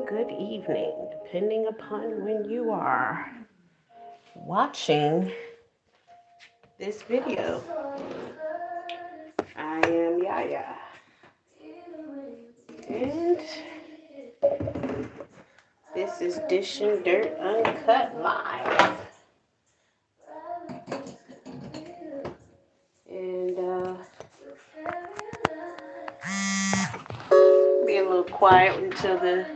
good evening, depending upon when you are watching this video. I am Yaya, and this is Dishing Dirt Uncut Live. And be a little quiet until the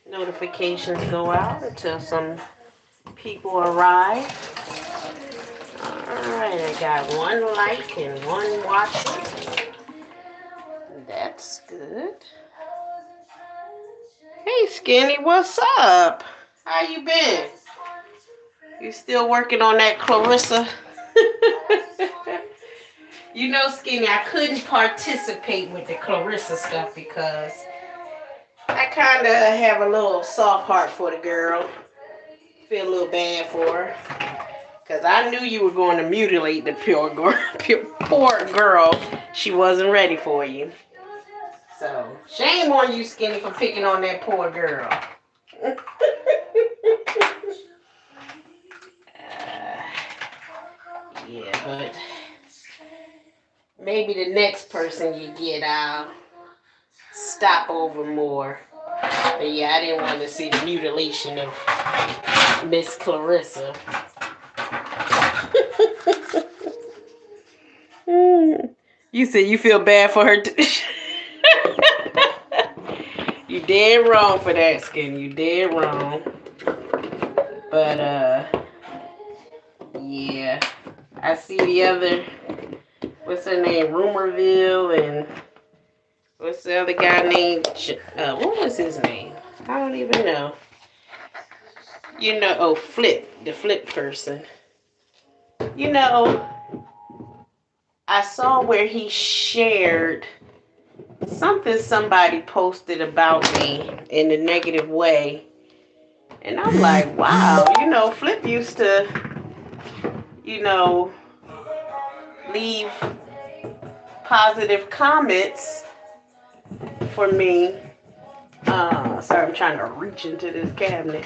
notifications go out, until some people arrive. Alright, I got one like and one watching. That's good. Hey Skinny, what's up? How you been? You still working on that Clarissa? You know, Skinny, I couldn't participate with the Clarissa stuff because I kind of have a little soft heart for the girl. Feel a little bad for her. Because I knew you were going to mutilate the poor girl. She wasn't ready for you. So, shame on you, Skinny, for picking on that poor girl. Yeah, but maybe the next person you get, I'll stop over more. But yeah, I didn't want to see the mutilation of Miss Clarissa. You said you feel bad for her. You dead wrong for that, Skin. You dead wrong. But yeah, I see the other. What's her name? Rumorville, and what's the other guy named? What was his name? I don't even know. You know, oh, Flip, the Flip person. You know, I saw where he shared something somebody posted about me in a negative way. And I'm like, wow, you know, Flip used to, you know, leave positive comments for me. Sorry, I'm trying to reach into this cabinet.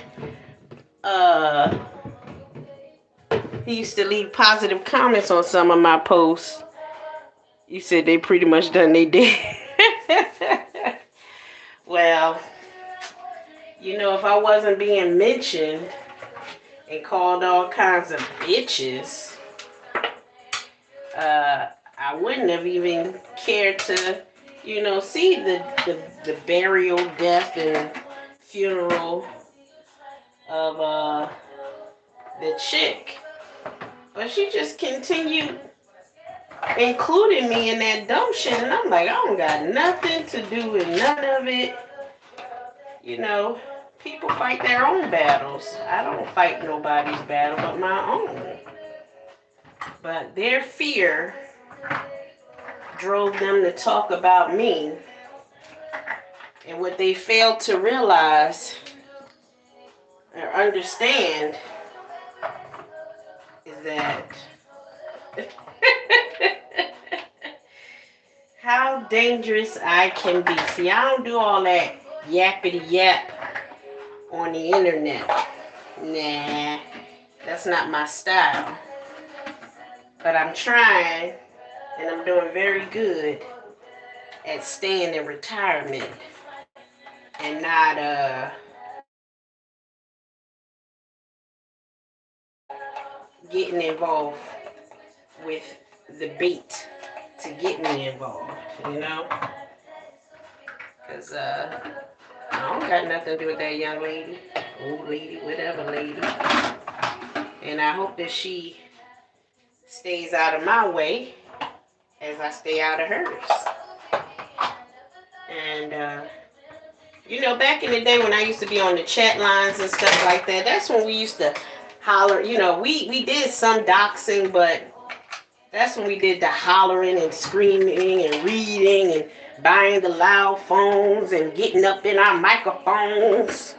He used to leave positive comments on some of my posts. You said they pretty much done they did. Well, you know, if I wasn't being mentioned and called all kinds of bitches, I wouldn't have even cared to, you know, see the burial, death, and funeral of the chick. But she just continued including me in that dumb shit, and I'm like, I don't got nothing to do with none of it. You know, people fight their own battles. I don't fight nobody's battle but my own. But their fear drove them to talk about me. And what they failed to realize or understand is that how dangerous I can be. See, I don't do all that yappity yap on the internet. Nah, that's not my style. But I'm trying, and I'm doing very good at staying in retirement and not getting involved with the bait to get me involved, you know? Because I don't got nothing to do with that young lady, old lady, whatever lady. And I hope that she stays out of my way as I stay out of hers. And, you know, back in the day when I used to be on the chat lines and stuff like that, that's when we used to holler. You know, we did some doxing, but that's when we did the hollering and screaming and reading and buying the loud phones and getting up in our microphones.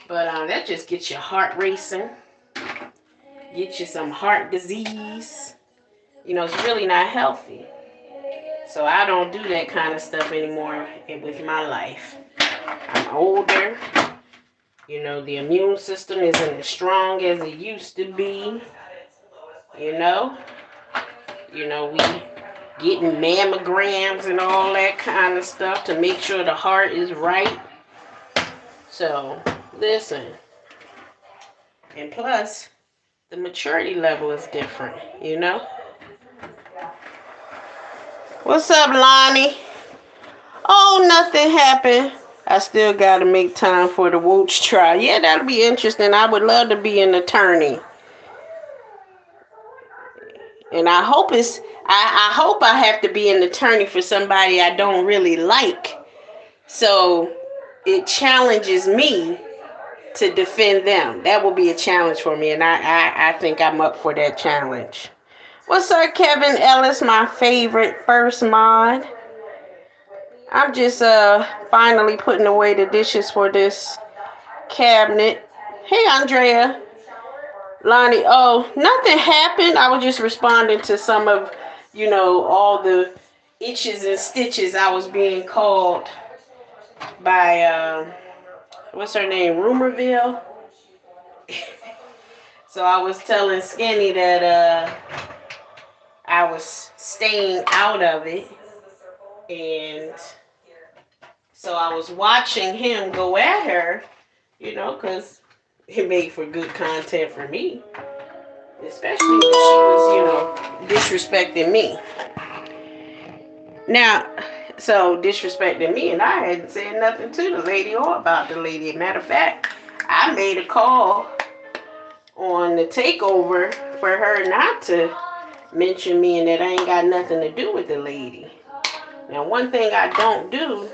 But that just gets your heart racing, get you some heart disease. You know, it's really not healthy. So I don't do that kind of stuff anymore with my life. I'm older. You know, the immune system isn't as strong as it used to be. You know? We getting mammograms and all that kind of stuff to make sure the heart is right. So, listen. And plus, the maturity level is different, you know? What's up, Lonnie? Oh, nothing happened. I still got to make time for the Wooch trial. Yeah, that'll be interesting. I would love to be an attorney. And I hope I hope I have to be an attorney for somebody I don't really like. So it challenges me to defend them. That will be a challenge for me. And I think I'm up for that challenge. What's up, Kevin Ellis, my favorite first mod? I'm just finally putting away the dishes for this cabinet. Hey, Andrea. Lonnie, oh, nothing happened. I was just responding to some of, all the itches and stitches I was being called by, what's her name, Rumorville. So I was telling Skinny that I was staying out of it. And so I was watching him go at her, because it made for good content for me. Especially when she was, disrespecting me. Now, so disrespecting me, and I hadn't said nothing to the lady or about the lady. Matter of fact, I made a call on the takeover for her not to mention me and that I ain't got nothing to do with the lady. Now, one thing I don't do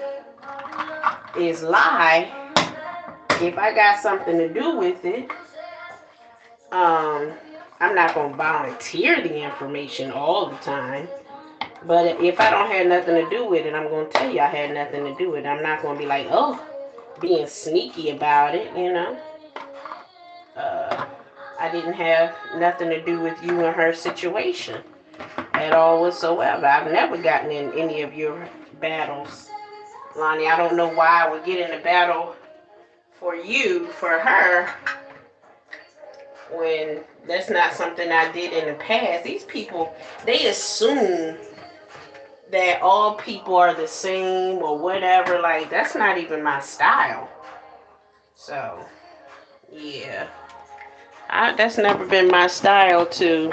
is lie. If I got something to do with it, I'm not going to volunteer the information all the time. But if I don't have nothing to do with it, I'm going to tell you I had nothing to do with it. I'm not going to be like, being sneaky about it, I didn't have nothing to do with you and her situation at all whatsoever. I've never gotten in any of your battles, Lonnie. I don't know why I would get in a battle for her, when that's not something I did in the past. These people, they assume that all people are the same or whatever. Like, that's not even my style. So, yeah. That's never been my style to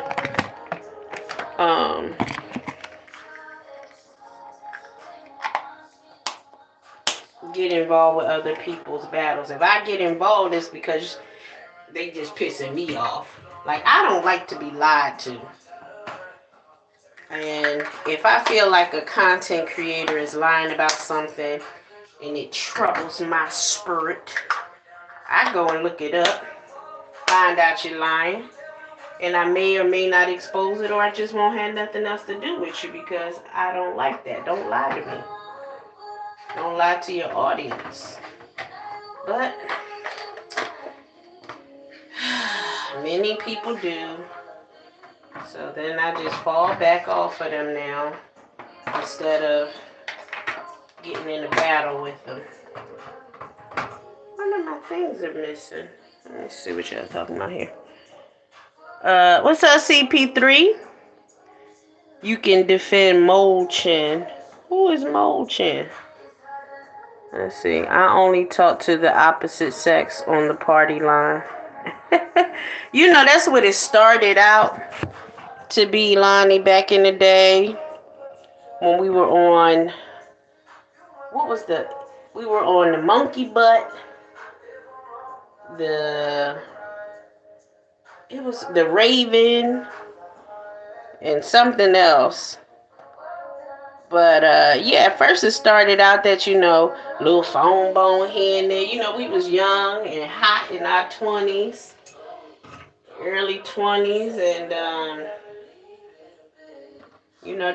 get involved with other people's battles. If I get involved, it's because they just pissing me off. Like, I don't like to be lied to. And if I feel like a content creator is lying about something and it troubles my spirit, I go and look it up, find out you're lying, and I may or may not expose it, or I just won't have nothing else to do with you because I don't like that. Don't lie to me. Don't lie to your audience. But many people do. So then I just fall back off of them now instead of getting in a battle with them. One of my things are missing. Let me see what y'all talking about here. What's up, CP3? You can defend Mole Chin. Who is Mole Chin? Let's see. I only talk to the opposite sex on the party line. That's what it started out to be, Lonnie, back in the day when we were on, we were on the Monkey Butt, it was the Raven, and something else. But, yeah, at first it started out that, little phone bone here and there. We was young and hot in our 20s, early 20s, and,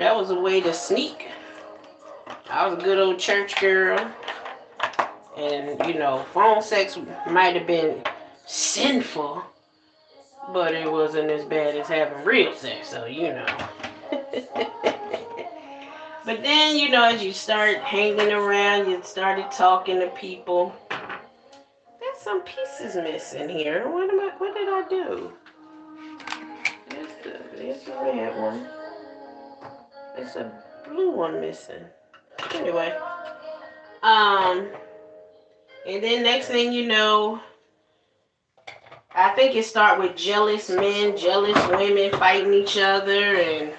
that was a way to sneak. I was a good old church girl. And, phone sex might have been sinful, but it wasn't as bad as having real sex, so, But But then, you know, as you start hanging around, you started talking to people. There's some pieces missing here. What did I do? There's the red one. There's a blue one missing. Anyway. And then next thing you know, I think it started with jealous men, jealous women fighting each other, and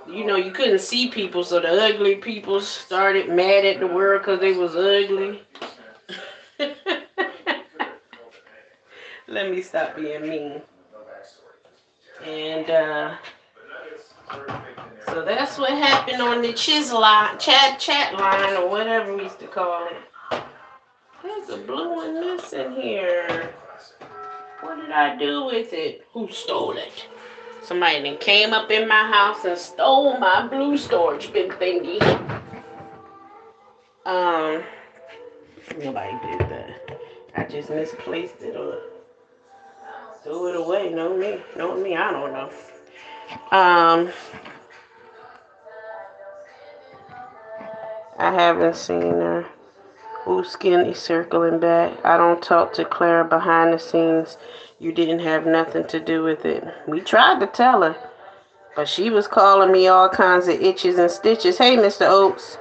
you know, you couldn't see people, so the ugly people started mad at the world because they was ugly. Let me stop being mean. And so that's what happened on the chat line, or whatever we used to call it. There's a blue one missing here. What did I do with it? Who stole it? Somebody then came up in my house and stole my blue storage bin thingy. Nobody did that. I just misplaced it or threw it away. Know me, I don't know. I haven't seen her. Ooh, Skinny circling back. I don't talk to Clara behind the scenes. You didn't have nothing to do with it. We tried to tell her, but she was calling me all kinds of itches and stitches. Hey, Mr. Oaks.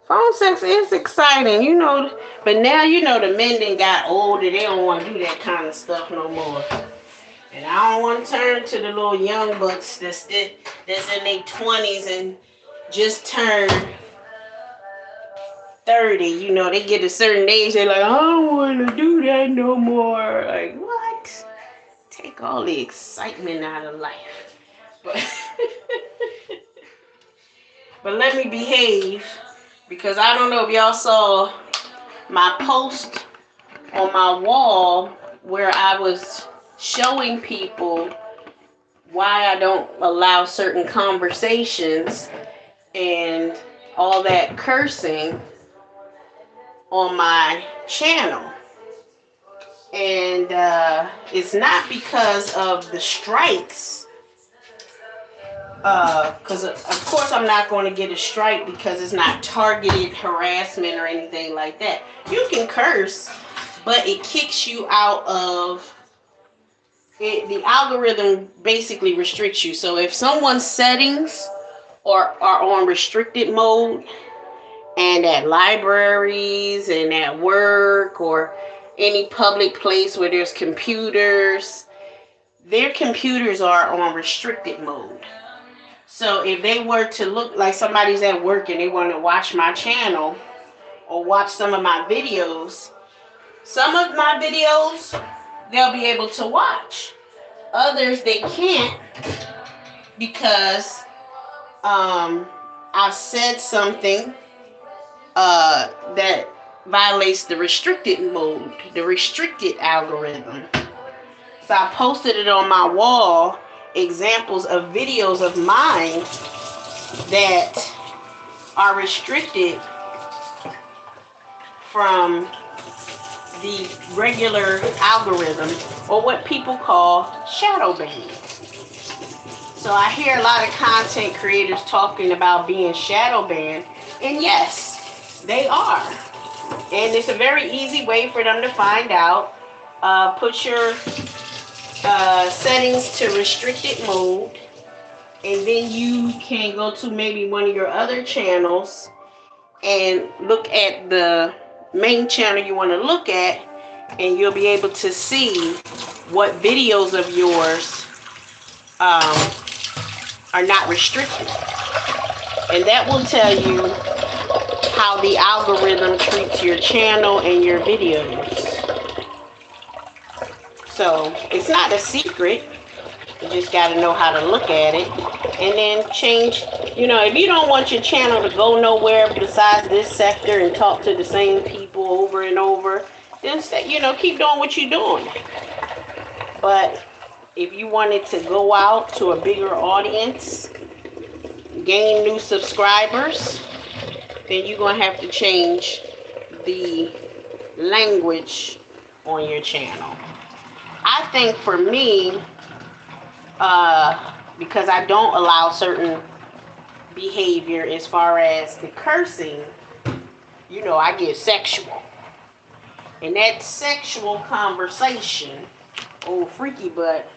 Phone sex is exciting, you know, but now, you know, the men done got older. They don't want to do that kind of stuff no more. And I don't want to turn to the little young bucks that's in their 20s and just turned 30. You know, they get a certain age, they're like, I don't want to do that no more. Like, what? Take all the excitement out of life. But let me behave, because I don't know if y'all saw my post on my wall where I was showing people why I don't allow certain conversations and all that cursing on my channel. And it's not because of the strikes. Because of course I'm not going to get a strike because it's not targeted harassment or anything like that. You can curse, but it kicks you out of it. The algorithm basically restricts you. So if someone's settings are on restricted mode, and at libraries and at work or any public place where there's computers, their computers are on restricted mode. So if they were to look like somebody's at work and they want to watch my channel or watch some of my videos, some of my videos they'll be able to watch. Others they can't because I said something that violates the restricted mode, the restricted algorithm. So I posted it on my wall, examples of videos of mine that are restricted from the regular algorithm, or what people call shadow banning. So I hear a lot of content creators talking about being shadow banned, and yes, they are. And it's a very easy way for them to find out. Put your settings to restricted mode, and then you can go to maybe one of your other channels and look at the main channel you want to look at, and you'll be able to see what videos of yours are not restricted. And that will tell you how the algorithm treats your channel and your videos. So it's not a secret. You just got to know how to look at it and then change. You know, if you don't want your channel to go nowhere besides this sector and talk to the same people over and over, then, you know, keep doing what you're doing. But if you wanted to go out to a bigger audience, gain new subscribers, then you're going to have to change the language on your channel. I think for me, because I don't allow certain behavior as far as the cursing, you know, I get sexual. And that sexual conversation, old freaky butt,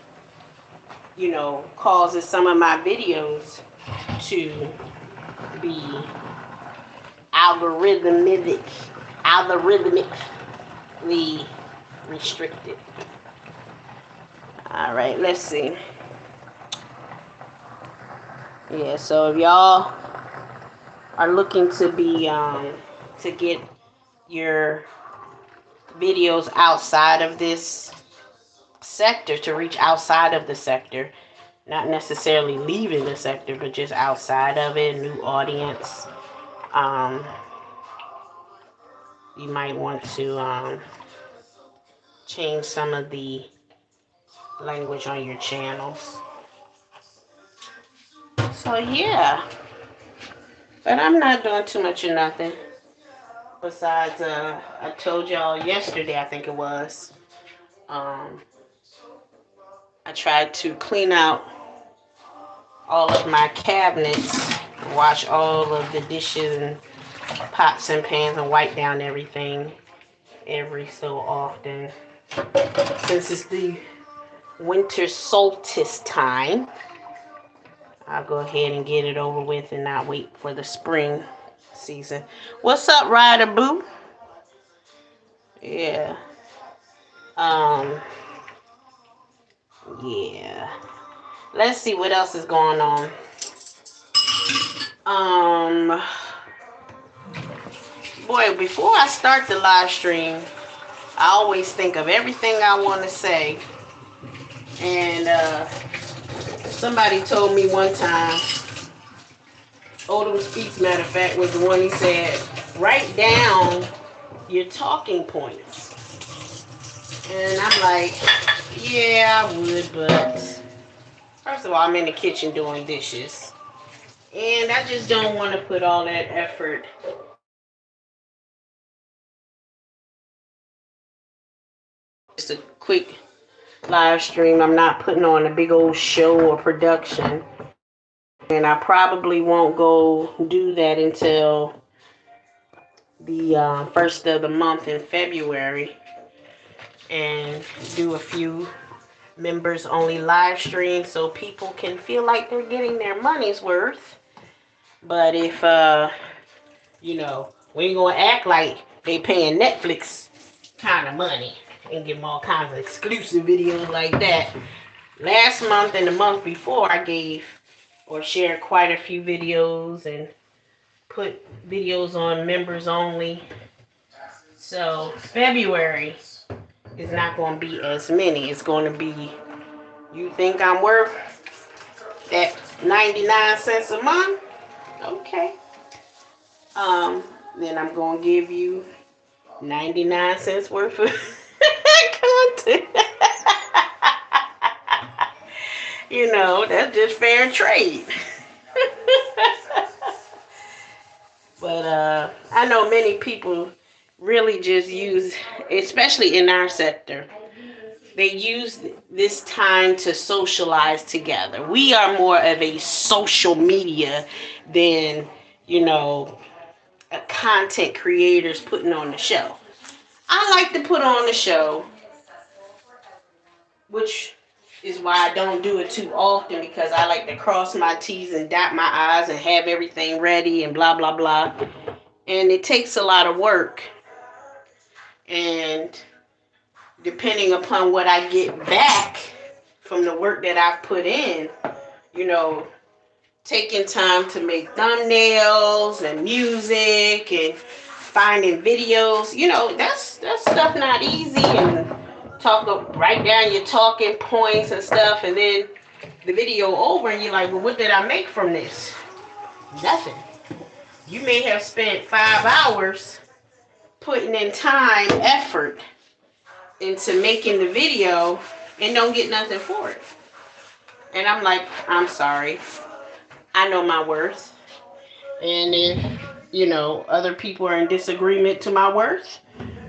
you know, causes some of my videos to be algorithmically restricted. All right, let's see. Yeah, so if y'all are looking to be to get your videos outside of this sector, to reach outside of the sector, not necessarily leaving the sector, but just outside of it, new audience, you might want to change some of the language on your channels. So yeah, but I'm not doing too much of nothing besides I told y'all yesterday, I think it was, I tried to clean out all of my cabinets, wash all of the dishes and pots and pans, and wipe down everything every so often. Since it's the winter solstice time, I'll go ahead and get it over with and not wait for the spring season. What's up, Ryder Boo? Yeah. Yeah. Let's see what else is going on. Boy, before I start the live stream, I always think of everything I want to say. And somebody told me one time, Odom Speaks, matter of fact, was the one. He said, write down your talking points. And I'm like, yeah, I would, but first of all, I'm in the kitchen doing dishes. And I just don't want to put all that effort. Just a quick live stream. I'm not putting on a big old show or production. And I probably won't go do that until the first of the month in February, and do a few members only live streams so people can feel like they're getting their money's worth. But if you know, we ain't gonna act like they paying Netflix kind of money and give them all kinds of exclusive videos like that. Last month and the month before, I gave or shared quite a few videos and put videos on members only. So February is not going to be as many. It's going to be, you think I'm worth that 99 cents a month? Okay. Then I'm going to give you 99 cents worth of content. You know, that's just fair trade. But I know many people really just use, especially in our sector, they use this time to socialize together. We are more of a social media than, you know, content creators putting on the show. I like to put on the show, which is why I don't do it too often, because I like to cross my T's and dot my I's and have everything ready and blah, blah, blah. And it takes a lot of work. And depending upon what I get back from the work that I've put in, you know, taking time to make thumbnails and music and finding videos, you know, that's stuff not easy. And write down your talking points and stuff, and then the video over and you're like, well, what did I make from this? Nothing. You may have spent 5 hours putting in time, effort into making the video and don't get nothing for it. And I'm like, I'm sorry. I know my worth. And if, you know, other people are in disagreement to my worth,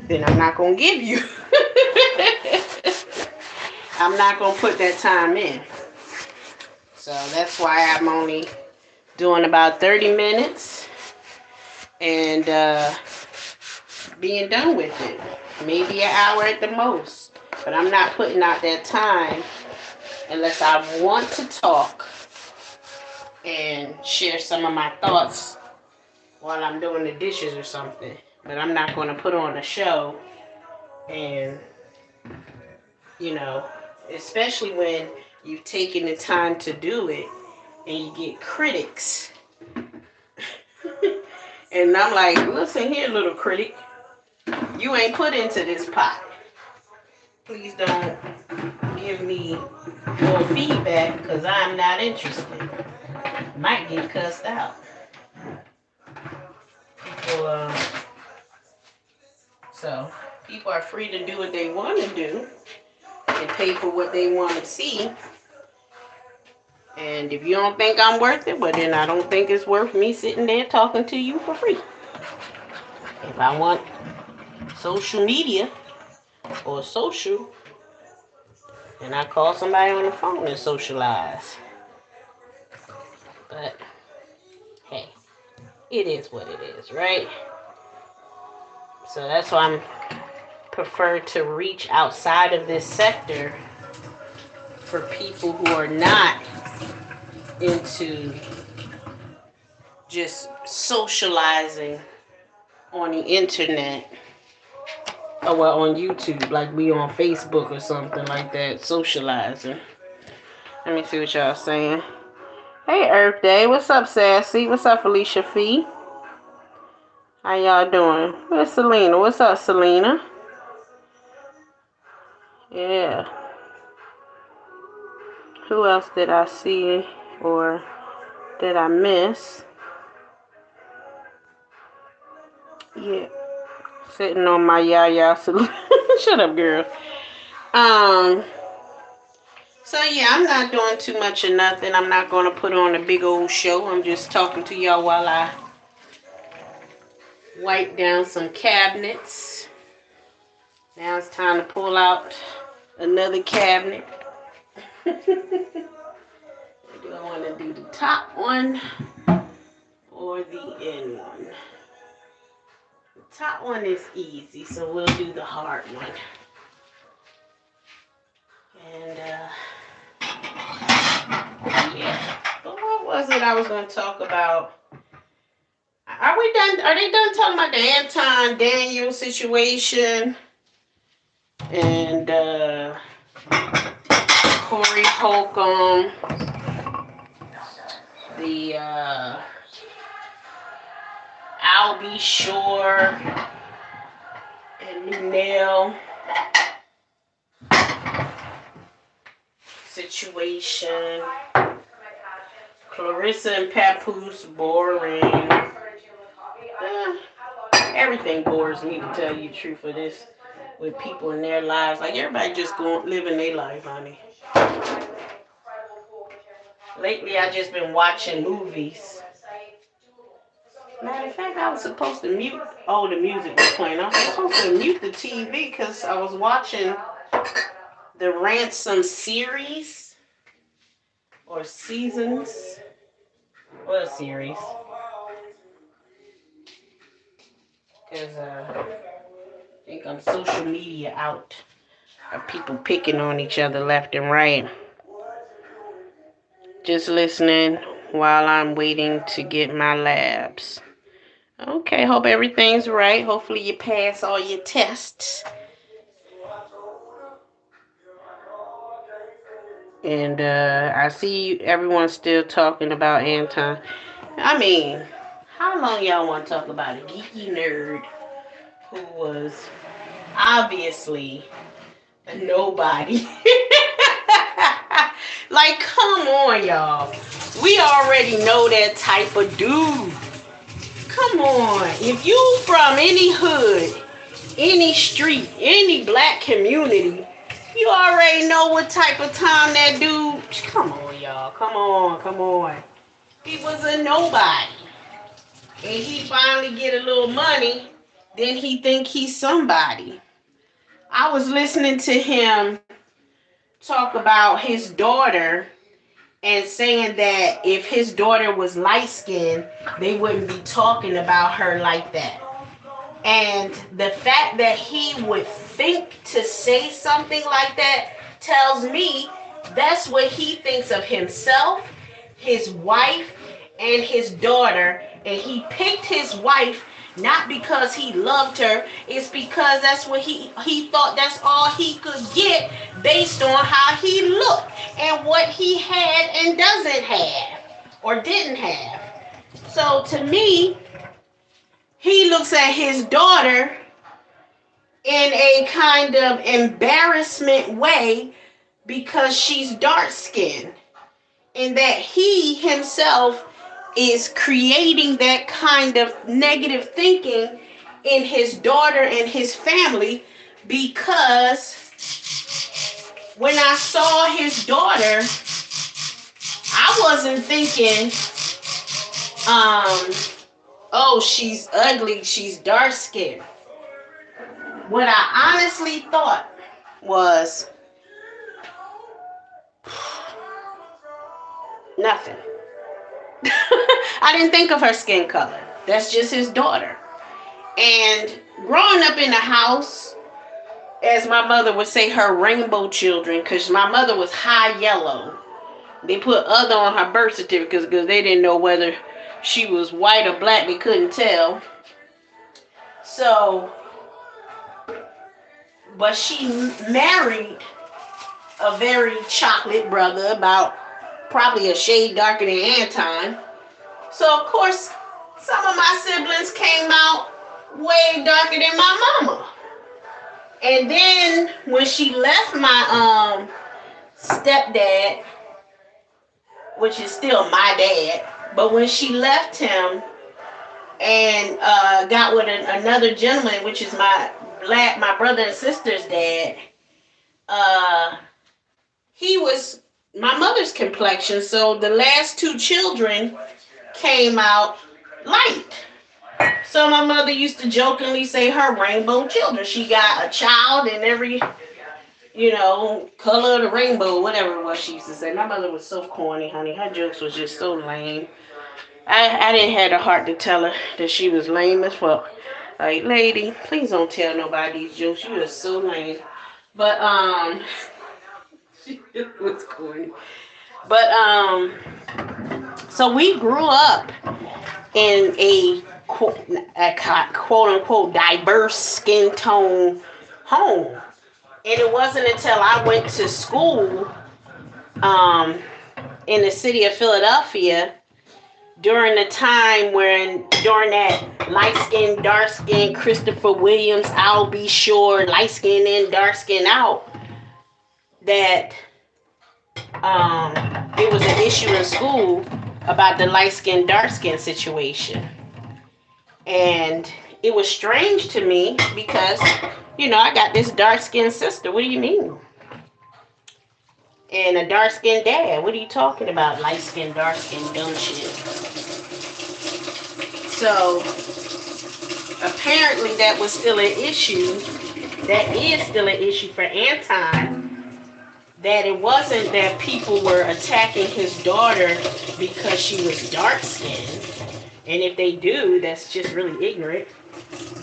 then I'm not going to give you. I'm not going to put that time in. So that's why I'm only doing about 30 minutes and being done with it. Maybe an hour at the most. But I'm not putting out that time unless I want to talk and share some of my thoughts while I'm doing the dishes or something. But I'm not going to put on a show and, you know, especially when you've taken the time to do it and you get critics. And I'm like, listen here, little critic. You ain't put into this pot. Please don't give me more feedback because I'm not interested. Might get cussed out. People, so people are free to do what they want to do and pay for what they want to see. And if you don't think I'm worth it, well then I don't think it's worth me sitting there talking to you for free. If I want social media or social, and I call somebody on the phone and socialize. But hey, it is what it is, right? So that's why I'm prefer to reach outside of this sector for people who are not into just socializing on the internet or well, on YouTube, like we on Facebook or something like that, socializing. Let me see what y'all saying. Hey, Earth Day. What's up, Sassy? What's up, Felicia Fee? How y'all doing? Where's Selena? What's up, Selena? Yeah. Who else did I see or did I miss? Yeah. Sitting on my Yaya Selena. Shut up, girl. So yeah, I'm not doing too much of nothing. I'm not going to put on a big old show. I'm just talking to y'all while I wipe down some cabinets. Now it's time to pull out another cabinet. Do I want to do the top one or the end one? The top one is easy, so we'll do the hard one. And yeah. But what was it I was going to talk about? Are we done? Are they done talking about the Anton Daniel situation and Corey Holcomb, the Albie Shore and Lunel situation? Clarissa and Papoose, boring. Everything bores me, to tell you the truth of this, with people in their lives. Like, everybody just going living their life, honey. Lately, I just been watching movies. Matter of fact, I was supposed to mute. Oh, the music was playing. I was supposed to mute the TV because I was watching the Ransom series or seasons. What series? Because I think I'm social media out of people picking on each other left and right. Just listening while I'm waiting to get my labs. Okay, hope everything's right. Hopefully you pass all your tests. And I see everyone's still talking about Anton. I mean, how long y'all want to talk about a geeky nerd who was obviously a nobody? Like, come on, y'all. We already know that type of dude. Come on. If you from any hood, any street, any black community, you already know what type of time that dude. Come on, y'all. Come on, come on. He was a nobody. And he finally get a little money, then he think he's somebody. I was listening to him talk about his daughter and saying that if his daughter was light skinned, they wouldn't be talking about her like that. And the fact that he would think to say something like that tells me that's what he thinks of himself, his wife, and his daughter. And he picked his wife not because he loved her, it's because that's what he thought that's all he could get based on how he looked and what he had and doesn't have or didn't have. So to me, he looks at his daughter in a kind of embarrassment way because she's dark skinned, and that he himself is creating that kind of negative thinking in his daughter and his family, because when I saw his daughter, I wasn't thinking, oh, she's ugly, she's dark skinned. What I honestly thought was nothing. I didn't think of her skin color. That's just his daughter. And growing up in the house, as my mother would say, her rainbow children, because my mother was high yellow. They put other on her birth certificate because they didn't know whether she was white or black. They couldn't tell. So, but she married a very chocolate brother, about probably a shade darker than Anton. So, of course, some of my siblings came out way darker than my mama. And then when she left my stepdad, which is still my dad, but when she left him and got with another gentleman, which is my brother and sister's dad, he was my mother's complexion. So the last two children came out light. So my mother used to jokingly say her rainbow children. She got a child in every, color of the rainbow, whatever it was she used to say. My mother was so corny, honey. Her jokes was just so lame. I didn't have the heart to tell her that she was lame as fuck. Like, lady, please don't tell nobody these jokes. You are so lame. But, she was corny. But, so we grew up in a quote unquote diverse skin tone home. And it wasn't until I went to school in the city of Philadelphia during the time during that light skin, dark skin, Christopher Williams, I'll be sure, light skin in, dark skin out, that it was an issue in school about the light skin, dark skin situation. And it was strange to me because, I got this dark-skinned sister. What do you mean? And a dark-skinned dad. What are you talking about? Light-skinned, dark-skinned, dumb shit. So, apparently that was still an issue. That is still an issue for Anton. That it wasn't that people were attacking his daughter because she was dark-skinned. And if they do, that's just really ignorant.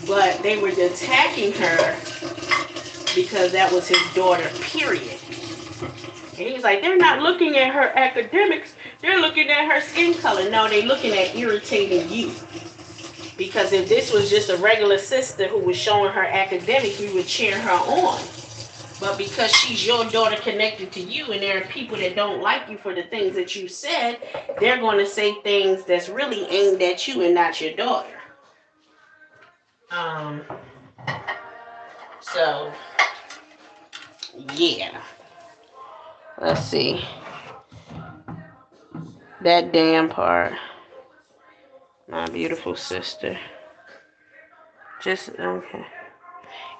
But they were attacking her because that was his daughter, period. And he's like, they're not looking at her academics. They're looking at her skin color. No, they're looking at irritating you. Because if this was just a regular sister who was showing her academics, we would cheer her on. But because she's your daughter connected to you, and there are people that don't like you for the things that you said, they're going to say things that's really aimed at you and not your daughter. So, yeah. Let's see. That damn part. My beautiful sister. Just, okay.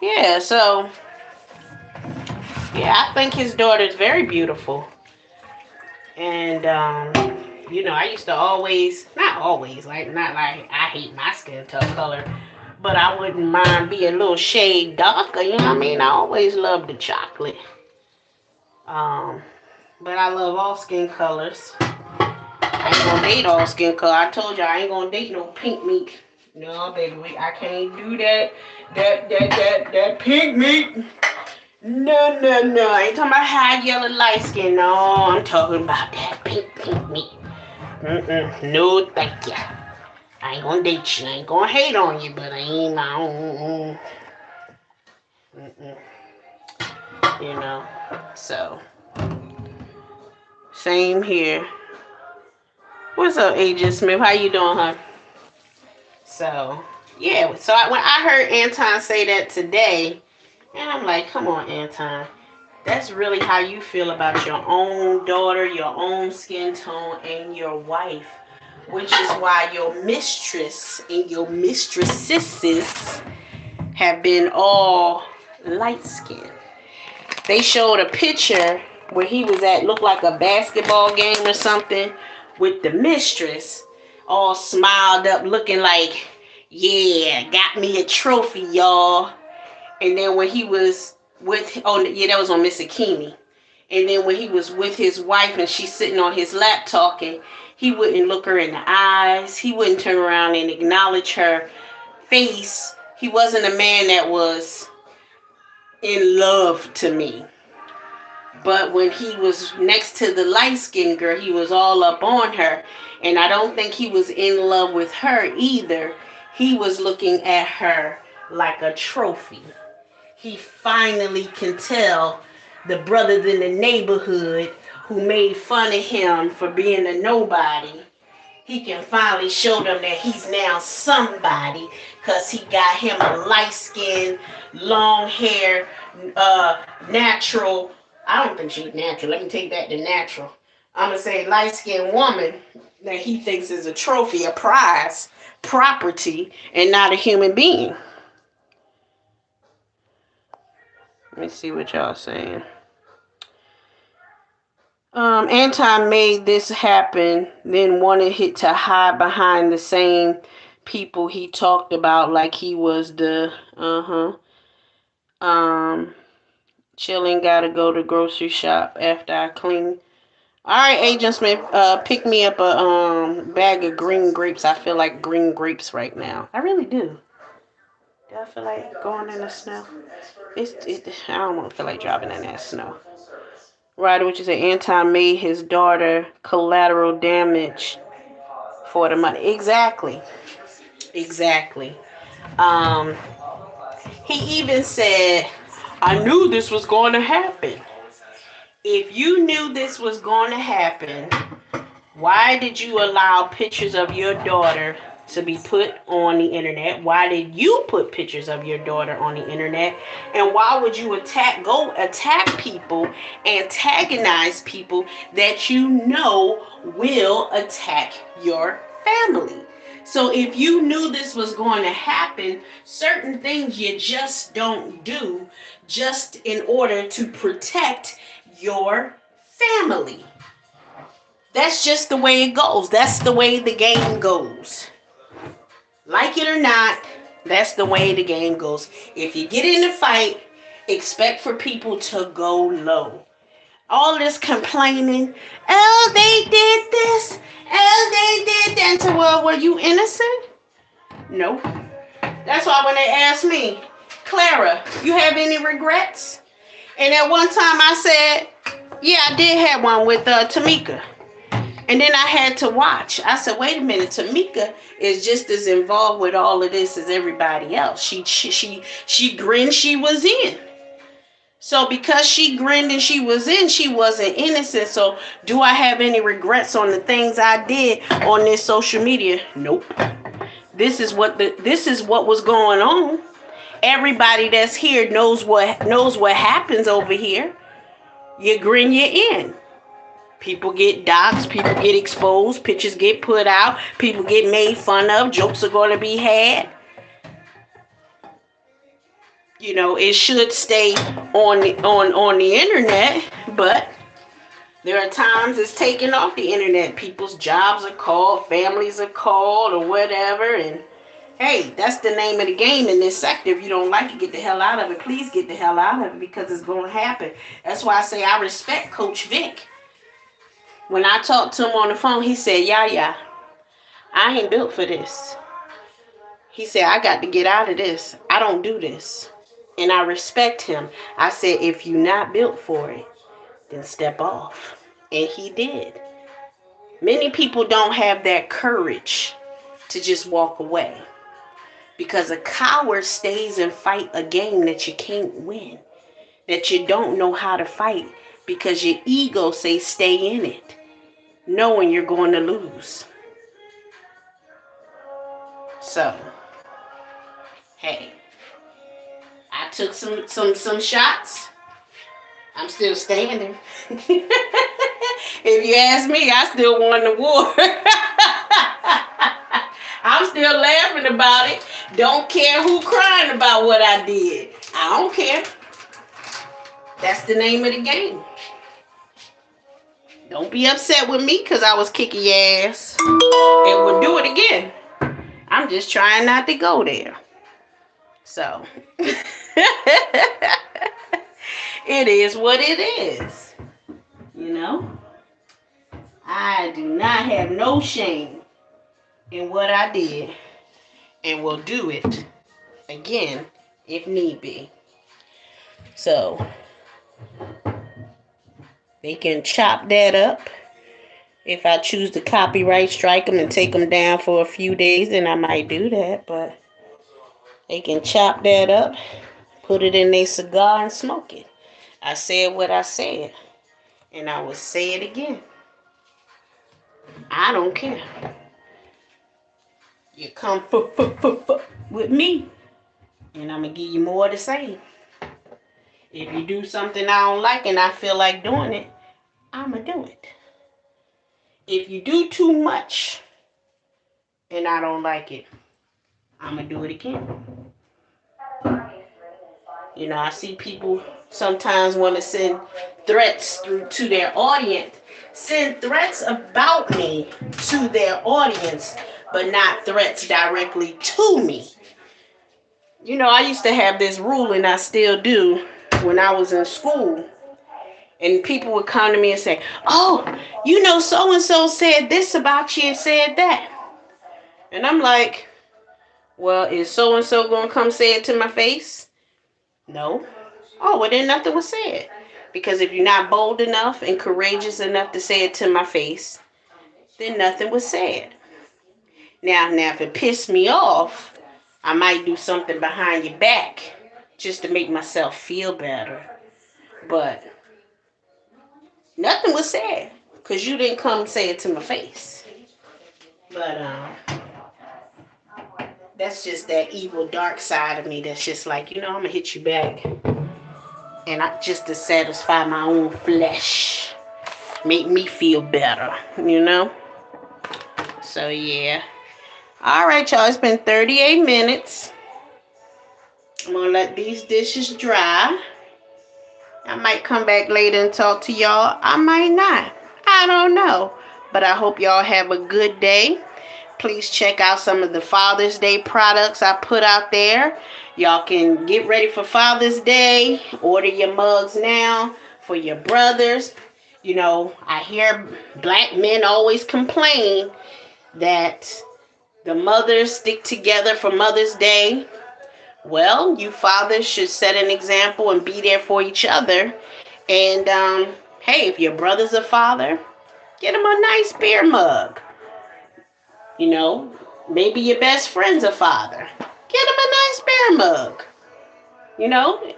Yeah, so, yeah, I think his daughter's very beautiful. And, I used to always, not always, not like I hate my skin color, but I wouldn't mind being a little shade darker, you know what I mean? I always loved the chocolate. But I love all skin colors. I ain't gonna date all skin color. I told you I ain't gonna date no pink meat. No, baby, I can't do that. That pink meat. No, no, no. I ain't talking about high yellow light skin. No, I'm talking about that pink meat. No, thank you. I ain't gonna date you. I ain't gonna hate on you, but I ain't my own. You know. So, same here. What's up, Agent Smith? How you doing, huh? So, yeah. So when I heard Anton say that today, and I'm like, come on, Anton. That's really how you feel about your own daughter, your own skin tone, and your wife. Which is why your mistress and your mistresses have been all light skinned. They showed a picture where he was at, looked like a basketball game or something, with the mistress all smiled up, looking like, yeah, got me a trophy, y'all. And then when he was with, oh yeah, that was on Miss Akimi. And then when he was with his wife and she's sitting on his lap talking, he wouldn't look her in the eyes. He wouldn't turn around and acknowledge her face. He wasn't a man that was in love to me. But when he was next to the light-skinned girl, he was all up on her. And I don't think he was in love with her either. He was looking at her like a trophy. He finally can tell the brothers in the neighborhood who made fun of him for being a nobody. He can finally show them that he's now somebody because he got him a light skin, long hair, natural. I don't think she's natural. Let me take that to natural. I'm going to say light skinned woman that he thinks is a trophy, a prize, property, and not a human being. Let me see what y'all saying. Anton made this happen, then wanted him to hide behind the same people he talked about, like he was the chilling. Gotta go to grocery shop after I clean. All right, Agent Smith, pick me up a bag of green grapes. I feel like green grapes right now. I really do. Do I feel like going in the snow? I don't want to feel like driving in that snow. Right, what you say? Anton made his daughter collateral damage for the money. Exactly. Um, he even said, "I knew this was going to happen." If you knew this was going to happen, why did you allow pictures of your daughter to be put on the internet? Why did you put pictures of your daughter on the internet? And why would you attack people, antagonize people that you know will attack your family? So if you knew this was going to happen, certain things you just don't do just in order to protect your family. That's just the way it goes. That's the way the game goes. Like it or not, that's the way the game goes. If you get in a fight, expect for people to go low. All this complaining, oh, they did this, oh, they did that. So, well, were you innocent? No. That's why when they asked me, Clara, you have any regrets? And at one time I said, yeah, I did have one with Tamika. And then I had to watch. I said, wait a minute, Tamika is just as involved with all of this as everybody else. She grinned, she was in. So because she grinned and she was in, she wasn't innocent. So do I have any regrets on the things I did on this social media? Nope. This is what was going on. Everybody that's here knows what happens over here. You grin, you're in. People get doxxed, people get exposed, pictures get put out, people get made fun of, jokes are going to be had. You know, it should stay on the internet, but there are times it's taken off the internet. People's jobs are called, families are called, or whatever, and hey, that's the name of the game in this sector. If you don't like it, get the hell out of it. Please get the hell out of it because it's going to happen. That's why I say I respect Coach Vic. When I talked to him on the phone, he said, Yaya, I ain't built for this. He said, I got to get out of this. I don't do this. And I respect him. I said, if you're not built for it, then step off. And he did. Many people don't have that courage to just walk away. Because a coward stays and fight a game that you can't win. That you don't know how to fight. Because your ego says stay in it, knowing you're going to lose. So, hey, I took some shots. I'm still standing. If you ask me, I still won the war. I'm still laughing about it. Don't care who crying about what I did. I don't care. That's the name of the game. Don't be upset with me because I was kicking your ass. And we'll do it again. I'm just trying not to go there. So, it is what it is. You know? I do not have no shame in what I did. And will do it again if need be. So, they can chop that up. If I choose to copyright strike them and take them down for a few days, then I might do that. But they can chop that up, put it in their cigar and smoke it. I said what I said. And I will say it again. I don't care. You come with me, and I'm going to give you more of the same. If you do something I don't like and I feel like doing it, I'm going to do it. If you do too much and I don't like it, I'm going to do it again. You know, I see people sometimes want to send threats to their audience. Send threats about me to their audience, but not threats directly to me. You know, I used to have this rule, and I still do, when I was in school. And people would come to me and say, oh, you know, so-and-so said this about you and said that. And I'm like, well, is so-and-so going to come say it to my face? No. Oh, well, then nothing was said. Because if you're not bold enough and courageous enough to say it to my face, then nothing was said. Now, if it pissed me off, I might do something behind your back just to make myself feel better. But nothing was said because you didn't come say it to my face. But that's just that evil dark side of me that's just like, you know, I'm going to hit you back. And just to satisfy my own flesh. Make me feel better, you know? So, yeah. All right, y'all. It's been 38 minutes. I'm going to let these dishes dry. I might come back later and talk to y'all. I might not. I don't know. But I hope y'all have a good day. Please check out some of the Father's Day products I put out there. Y'all can get ready for Father's Day. Order your mugs now for your brothers. You know, I hear black men always complain that the mothers stick together for Mother's Day. Well, you fathers should set an example and be there for each other. And, hey, if your brother's a father, get him a nice beer mug. You know, maybe your best friend's a father. Get him a nice beer mug. You know,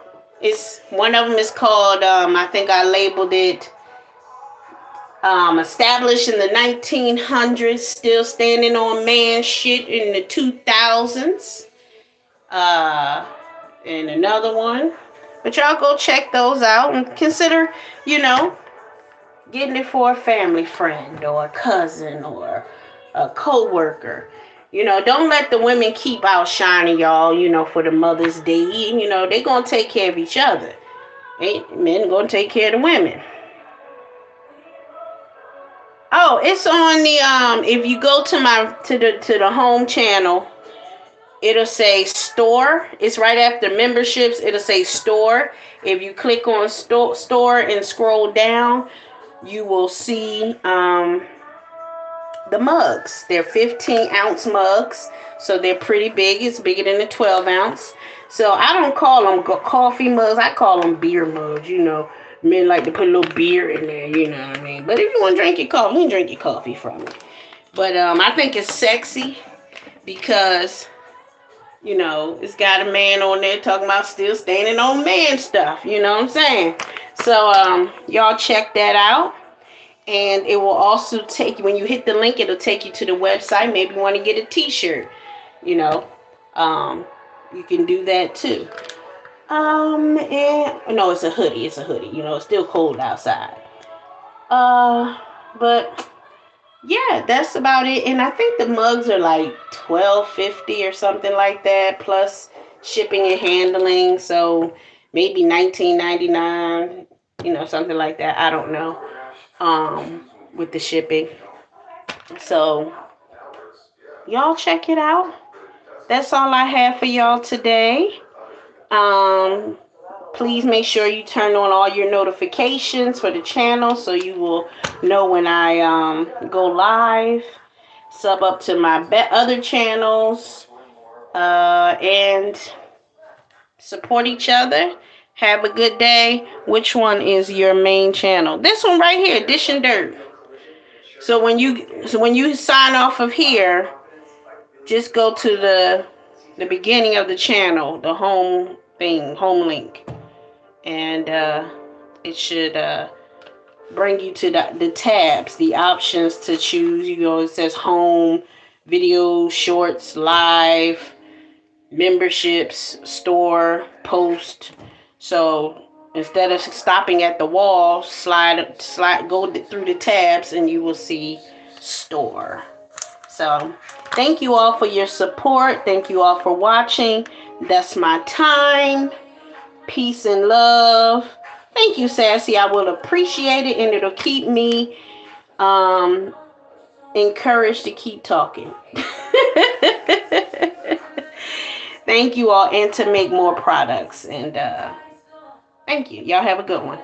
one of them is called, I think I labeled it, established in the 1900s, still standing on man shit in the 2000s. And another one. But y'all go check those out and consider, you know, getting it for a family friend or a cousin or a co-worker. You know, don't let the women keep outshining y'all, you know, for the Mother's Day. You know, they going to take care of each other. Men going to take care of the women. Oh, it's on the, if you go to the home channel, it'll say store. It's right after memberships. It'll say store. If you click on store and scroll down, you will see the mugs. They're 15-ounce mugs, so they're pretty big. It's bigger than the 12-ounce. So I don't call them coffee mugs. I call them beer mugs. You know, men like to put a little beer in there. You know what I mean? But if you want to drink your coffee, you can drink your coffee from it. But I think it's sexy because, you know, it's got a man on there talking about still standing on man stuff. You know what I'm saying? So y'all check that out. And it will also take you, when you hit the link, it'll take you to the website. Maybe you want to get a t-shirt, you know. You can do that too. And no, it's a hoodie. It's a hoodie. You know, it's still cold outside. But yeah, that's about it. And I think the mugs are like $12.50 or something like that, plus shipping and handling. So maybe $19.99, you know, something like that. I don't know. With the shipping. So y'all check it out. That's all I have for y'all today. Please make sure you turn on all your notifications for the channel so you will know when I go live. Sub up to my other channels and support each other. Have a good day. Which one is your main channel? This one right here, Dish and Dirt. So when you sign off of here, just go to the beginning of the channel, the home thing, home link, and it should bring you to the tabs, the options to choose. You know, it says home, video, shorts, live, memberships, store, post. So instead of stopping at the wall, slide, go through the tabs, and you will see store. So thank you all for your support. Thank you all for watching. That's my time. Peace and love. Thank you, Sassy. I will appreciate it, and it'll keep me encouraged to keep talking. Thank you all, and to make more products. And thank you. Y'all have a good one.